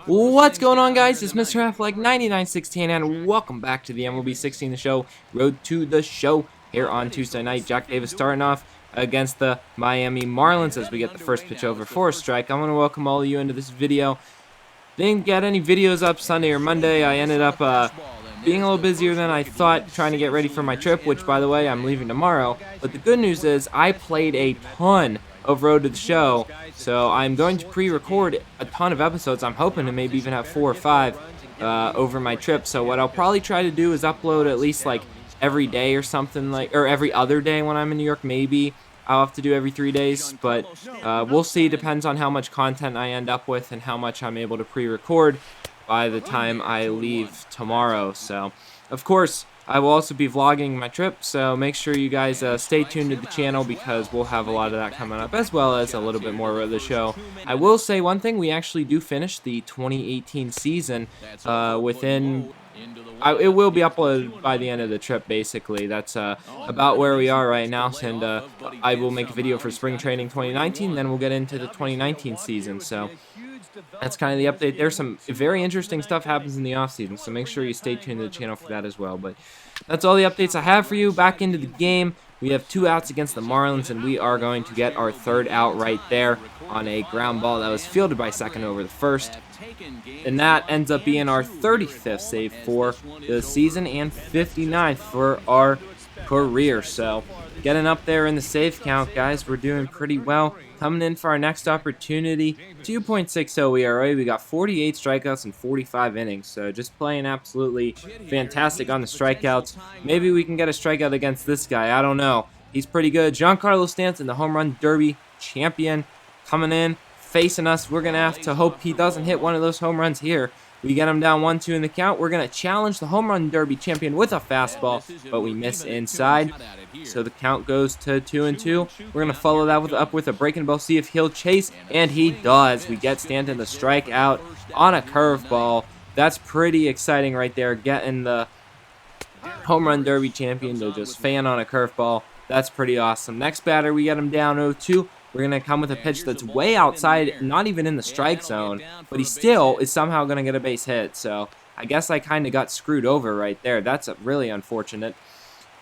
What's going on, guys? It's Mr. Half-Like 9916 and welcome back to the MLB 16 The Show, Road to the Show here on Tuesday night. Jack Davis starting off against the Miami Marlins as we get the first pitch over for a strike. I'm going to welcome all of you into this video. Didn't get any videos up Sunday or Monday. I ended up being a little busier than I thought, trying to get ready for my trip, which, by the way, I'm leaving tomorrow. But the good news is I played a ton of Road to the Show, so I'm going to pre-record a ton of episodes. I'm hoping to maybe even have 4 or 5 over my trip. So what I'll probably try to do is upload at least like every day or something, like, or every other day when I'm in New York. Maybe I'll have to do every 3 days, but we'll see. Depends on how much content I end up with and how much I'm able to pre-record by the time I leave tomorrow. So, of course, I will also be vlogging my trip, so make sure you guys stay tuned to the channel because we'll have a lot of that coming up, as well as a little bit more of the show. I will say one thing, we actually do finish the 2018 season within... it will be uploaded by the end of the trip, basically. That's about where we are right now, and I will make a video for Spring Training 2019, then we'll get into the 2019 season, so that's kind of the update. There's some very interesting stuff happens in the offseason, so make sure you stay tuned to the channel for that as well. But that's all the updates I have for you. Back into the game. We have 2 outs against the Marlins, and we are going to get our 3rd out right there on a ground ball that was fielded by second over the first. And that ends up being our 35th save for the season and 59th for our career. So getting up there in the save count, guys. We're doing pretty well. Coming in for our next opportunity, 2.60 ERA. We got 48 strikeouts and 45 innings. So just playing absolutely fantastic on the strikeouts. Maybe we can get a strikeout against this guy. I don't know. He's pretty good. Giancarlo Stanton, the home run derby champion, coming in, facing us. We're going to have to hope he doesn't hit one of those home runs here. We get him down 1-2 in the count. We're going to challenge the home run derby champion with a fastball, but we miss inside. So the count goes to 2-2. We're going to follow that up with a breaking ball, see if he'll chase, and he does. We get Stanton to strike out on a curveball. That's pretty exciting right there, getting the home run derby champion to just fan on a curveball. That's pretty awesome. Next batter, we get him down 0-2. We're going to come with a pitch that's way outside, not even in the strike zone, but he still is somehow going to get a base hit. So I guess I kind of got screwed over right there. That's really unfortunate.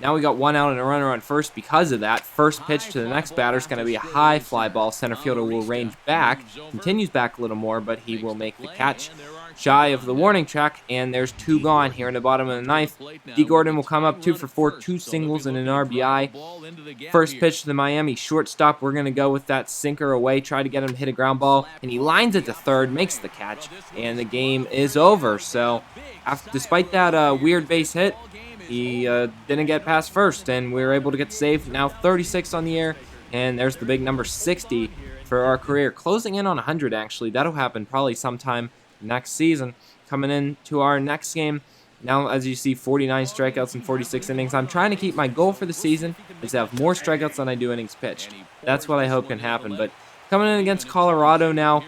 Now we got 1 out and a runner on first because of that. First pitch to the next batter is going to be a high fly ball. Center fielder will range back, continues back a little more, but he will make the catch shy of the warning track, and there's 2 gone here in the bottom of the 9th. D. Gordon will come up 2 for 4, 2 singles and an RBI. First pitch to the Miami shortstop. We're going to go with that sinker away, try to get him to hit a ground ball, and he lines it to third, makes the catch, and the game is over. So despite that weird base hit, he didn't get past first, and we were able to get the save. Now 36 on the air, and there's the big number 60 for our career. Closing in on 100, actually. That'll happen probably sometime next season. Coming into our next game, now as you see, 49 strikeouts and 46 innings. I'm trying to keep my goal for the season is to have more strikeouts than I do innings pitched. That's what I hope can happen. But coming in against Colorado now,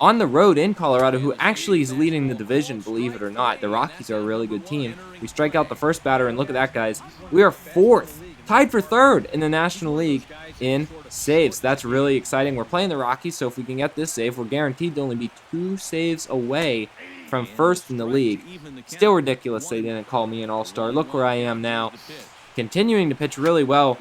on the road in Colorado, who actually is leading the division, believe it or not. The Rockies are a really good team. We strike out the first batter, and look at that, guys. We are 4th, tied for 3rd in the National League in saves. That's really exciting. We're playing the Rockies, so if we can get this save, we're guaranteed to only be 2 saves away from 1st in the league. Still ridiculous they didn't call me an all-star. Look where I am now. Continuing to pitch really well.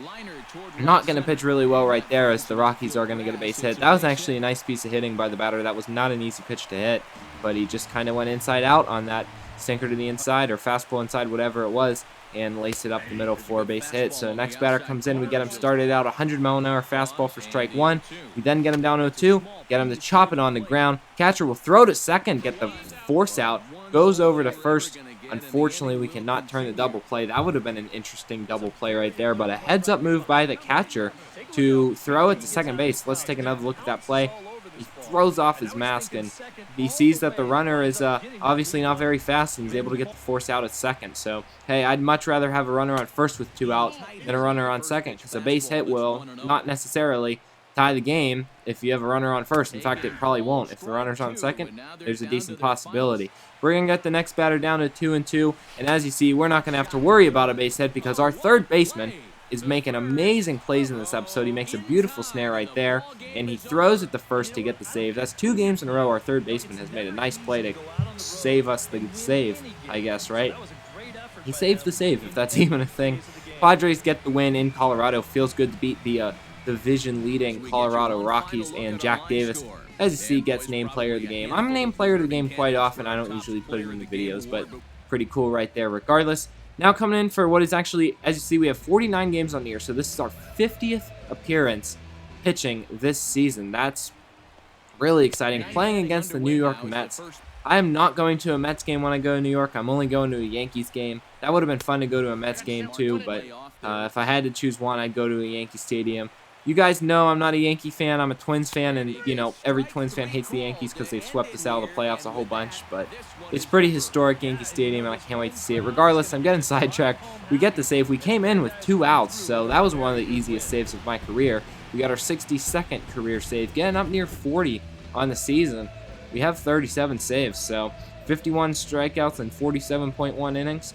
Not going to pitch really well right there as the Rockies are going to get a base hit. That was actually a nice piece of hitting by the batter. That was not an easy pitch to hit, but he just kind of went inside out on that sinker to the inside or fastball inside, whatever it was, and laced it up the middle for a base hit. So next batter comes in. We get him started out 100-mile-an-hour fastball for strike 1. We then get him down 0-2, get him to chop it on the ground. Catcher will throw to second, get the force out, goes over to first. Unfortunately, we cannot turn the double play. That would have been an interesting double play right there, but a heads-up move by the catcher to throw it to second base. Let's take another look at that play. He throws off his mask, and he sees that the runner is obviously not very fast, and he's able to get the force out at second. So, hey, I'd much rather have a runner on first with 2 out than a runner on second, because a base hit will not necessarily tie the game if you have a runner on first. In fact, it probably won't. If the runner's on second, there's a decent possibility. We're going to get the next batter down to 2-2, and as you see, we're not going to have to worry about a base hit because our third baseman is making amazing plays in this episode. He makes a beautiful snare right there, and he throws it the first to get the save. That's 2 games in a row our third baseman has made a nice play to save us the save, I guess, right? He saved the save, if that's even a thing. Padres get the win in Colorado. Feels good to beat the division-leading Colorado Rockies, and Jack Davis, as you see, gets named player of the game. I'm named player of the game quite often. I don't usually put it in the videos, but pretty cool right there regardless. Now coming in for what is actually, as you see, we have 49 games on the year, so this is our 50th appearance pitching this season. That's really exciting. Playing against the New York Mets. I am not going to a Mets game when I go to New York. I'm only going to a Yankees game. That would have been fun to go to a Mets game too, but if I had to choose one, I'd go to a Yankee Stadium. You guys know I'm not a Yankee fan. I'm a Twins fan, and, you know, every Twins fan hates the Yankees because they've swept us out of the playoffs a whole bunch, but it's pretty historic, Yankee Stadium, and I can't wait to see it. Regardless, I'm getting sidetracked. We get the save. We came in with 2 outs, so that was one of the easiest saves of my career. We got our 62nd career save, getting up near 40 on the season. We have 37 saves, so 51 strikeouts and 47.1 innings.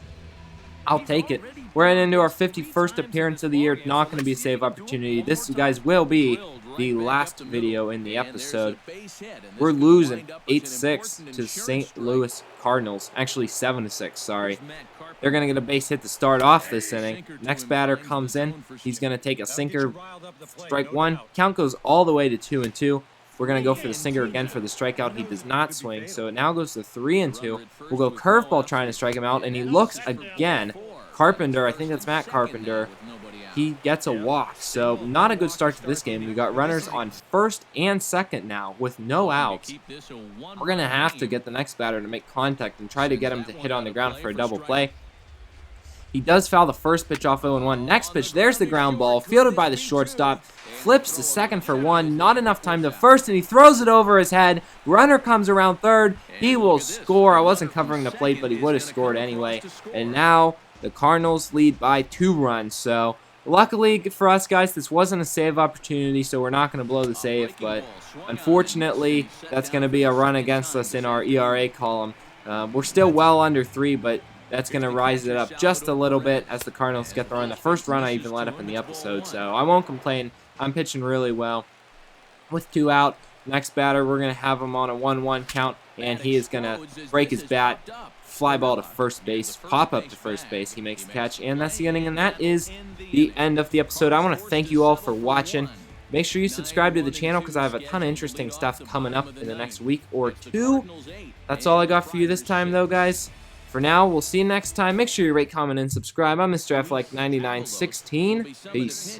I'll take it. We're heading into our 51st appearance of the year. Not going to be a save opportunity. This, guys, will be the last video in the episode. We're losing 8-6 to St. Louis Cardinals. Actually, 7-6, sorry. They're going to get a base hit to start off this inning. Next batter comes in. He's going to take a sinker. Strike 1. Count goes all the way to 2-2. We're going to go for the sinker again for the strikeout. He does not swing, so it now goes to 3-2. We'll go curveball trying to strike him out, and he looks again. Carpenter, I think that's Matt Carpenter, he gets a walk, so not a good start to this game. We got runners on first and second now with no outs. We're going to have to get the next batter to make contact and try to get him to hit on the ground for a double play. He does foul the first pitch off 0-1. Next pitch, there's the ground ball, fielded by the shortstop. Flips to second for 1. Not enough time to first, and he throws it over his head. Runner comes around third. He will score. I wasn't covering the plate, but he would have scored anyway. And now the Cardinals lead by 2 runs. So luckily for us, guys, this wasn't a save opportunity, so we're not going to blow the save. But unfortunately, that's going to be a run against us in our ERA column. We're still well under 3, but that's going to rise it up just a little bit as the Cardinals get the run. The first run I even let up in the episode, so I won't complain. I'm pitching really well. With 2 out, next batter, we're going to have him on a 1-1 count, and he is going to break his bat, fly ball to first base, pop up to first base. He makes the catch, and that's the inning, and that is the end of the episode. I want to thank you all for watching. Make sure you subscribe to the channel because I have a ton of interesting stuff coming up in the next week or 2. That's all I got for you this time, though, guys. For now, we'll see you next time. Make sure you rate, comment, and subscribe. I'm Mr. F like 9916. Peace.